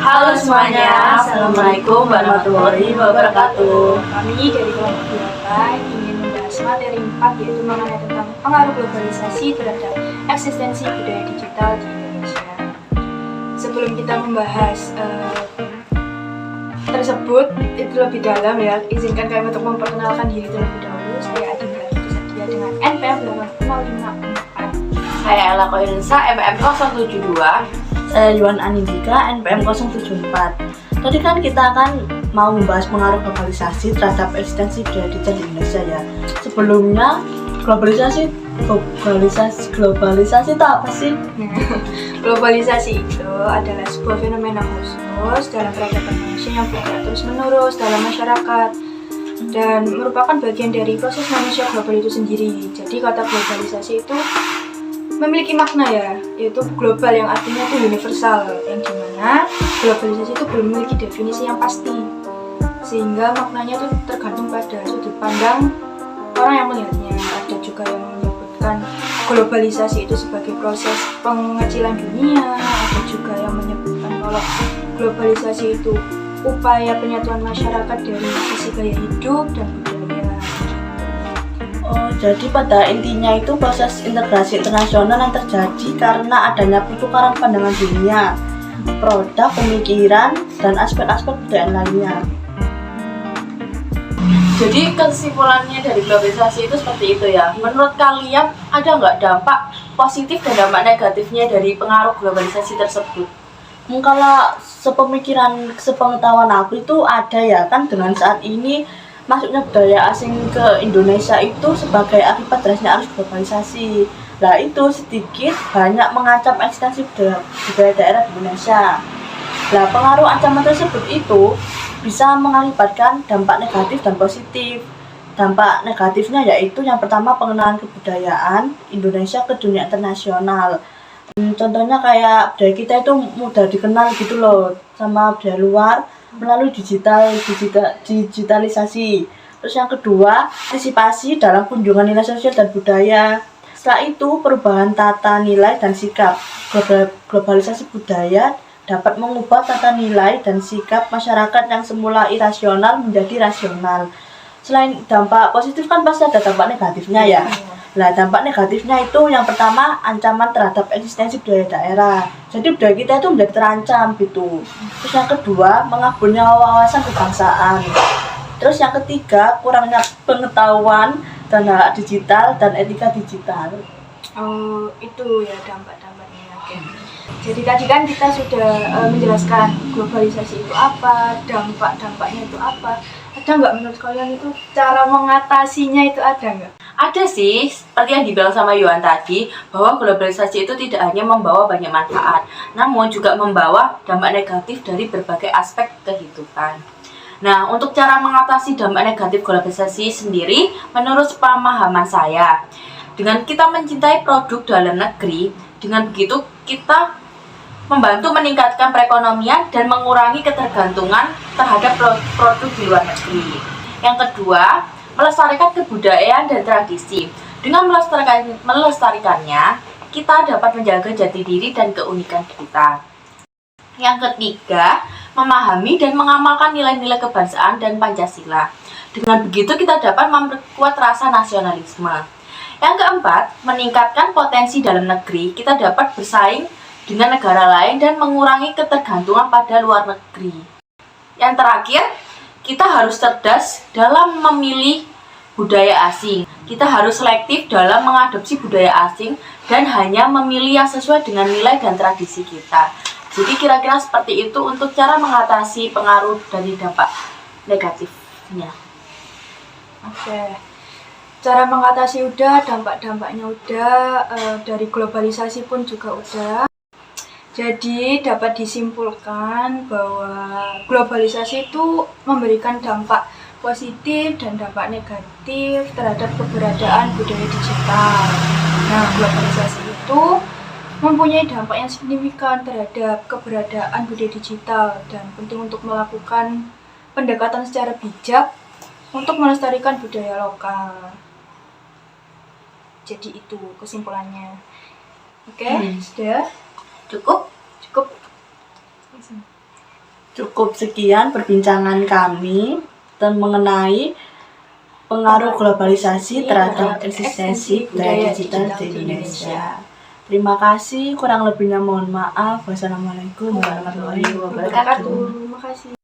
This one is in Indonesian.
Halo semuanya, Assalamualaikum warahmatullahi wabarakatuh. Kami dari kelompok Biota ingin membahas materi 4 yaitu mengenai tentang pengaruh globalisasi terhadap eksistensi budaya digital di Indonesia. Sebelum kita membahas tersebut itu lebih dalam ya, izinkan kami untuk memperkenalkan diri terlebih dahulu. Saya Adinda Setia dengan NPM 8054. Saya Ella Koirinsa, MPM 072. Saya Yuan Anindika, NPM 074. Tadi kan kita akan mau membahas pengaruh globalisasi terhadap eksistensi budaya digital di Indonesia ya. Sebelumnya, globalisasi itu apa sih? Globalisasi itu adalah sebuah fenomena khusus dalam peradaban manusia yang bergerak terus-menerus dalam masyarakat dan merupakan bagian dari proses manusia global itu sendiri. Jadi kata globalisasi itu memiliki makna ya, yaitu global yang artinya itu universal, yang dimana globalisasi itu belum memiliki definisi yang pasti, sehingga maknanya itu tergantung pada sudut pandang orang yang melihatnya. Ada juga yang menyebutkan globalisasi itu sebagai proses pengecilan dunia, ada juga yang menyebutkan kalau globalisasi itu upaya penyatuan masyarakat dari sisi gaya hidup dan budaya. Jadi pada intinya itu proses integrasi internasional yang terjadi karena adanya pertukaran pandangan dunia, produk, pemikiran, dan aspek-aspek budaya lainnya. Jadi kesimpulannya dari globalisasi itu seperti itu ya. Menurut kalian ada nggak dampak positif dan dampak negatifnya dari pengaruh globalisasi tersebut? Kalau sepengetahuan aku itu ada ya, kan dengan saat ini masuknya budaya asing ke Indonesia itu sebagai akibat derasnya arus globalisasi. Nah itu sedikit banyak mengancam eksistensi budaya daerah di Indonesia. Nah pengaruh ancaman tersebut itu bisa mengakibatkan dampak negatif dan positif. Dampak negatifnya yaitu yang pertama pengenalan kebudayaan Indonesia ke dunia internasional. Contohnya kayak budaya kita itu mudah dikenal gitu loh sama budaya luar melalui digitalisasi. Terus yang kedua, antisipasi dalam kunjungan nilai sosial dan budaya. Setelah itu, perubahan tata nilai dan sikap. Globalisasi budaya dapat mengubah tata nilai dan sikap masyarakat yang semula irasional menjadi rasional. Selain dampak positif kan pasti ada dampak negatifnya ya. Nah, dampak negatifnya itu yang pertama ancaman terhadap eksistensi budaya daerah. Jadi budaya kita itu menjadi terancam gitu. Terus yang kedua, mengaburnya wawasan kebangsaan. Terus yang ketiga, kurangnya pengetahuan dan hak digital dan etika digital. Oh, itu ya dampak-dampaknya. Oke. Jadi tadi kan kita sudah menjelaskan globalisasi itu apa, dampak-dampaknya itu apa. Ada nggak menurut kalian itu cara mengatasinya itu ada nggak? Ada sih, seperti yang dibilang sama Yuan tadi, bahwa globalisasi itu tidak hanya membawa banyak manfaat, namun juga membawa dampak negatif dari berbagai aspek kehidupan. Nah, untuk cara mengatasi dampak negatif globalisasi sendiri, menurut pemahaman saya, dengan kita mencintai produk dalam negeri, dengan begitu kita membantu meningkatkan perekonomian dan mengurangi ketergantungan terhadap produk di luar negeri. Yang kedua, melestarikan kebudayaan dan tradisi. Dengan melestarikannya, kita dapat menjaga jati diri dan keunikan kita. Yang ketiga, memahami dan mengamalkan nilai-nilai kebangsaan dan Pancasila. Dengan begitu kita dapat memperkuat rasa nasionalisme. Yang keempat, meningkatkan potensi dalam negeri. Kita dapat bersaing dengan negara lain dan mengurangi ketergantungan pada luar negeri. Yang terakhir, kita harus cerdas dalam memilih budaya asing. Kita harus selektif dalam mengadopsi budaya asing dan hanya memilih yang sesuai dengan nilai dan tradisi kita. Jadi kira-kira seperti itu untuk cara mengatasi pengaruh dari dampak negatifnya. Oke. Cara mengatasi udah, dampak-dampaknya udah, dari globalisasi pun juga udah. Jadi dapat disimpulkan bahwa globalisasi itu memberikan dampak positif dan dampak negatif terhadap keberadaan budaya digital. Nah, globalisasi itu mempunyai dampak yang signifikan terhadap keberadaan budaya digital dan penting untuk melakukan pendekatan secara bijak untuk melestarikan budaya lokal. Jadi itu kesimpulannya. Oke, sudah? Cukup? Cukup. Cukup sekian perbincangan kami mengenai pengaruh globalisasi terhadap eksistensi budaya digital di Indonesia. Terima kasih, kurang lebihnya mohon maaf. Wassalamualaikum warahmatullahi wabarakatuh. Terima kasih.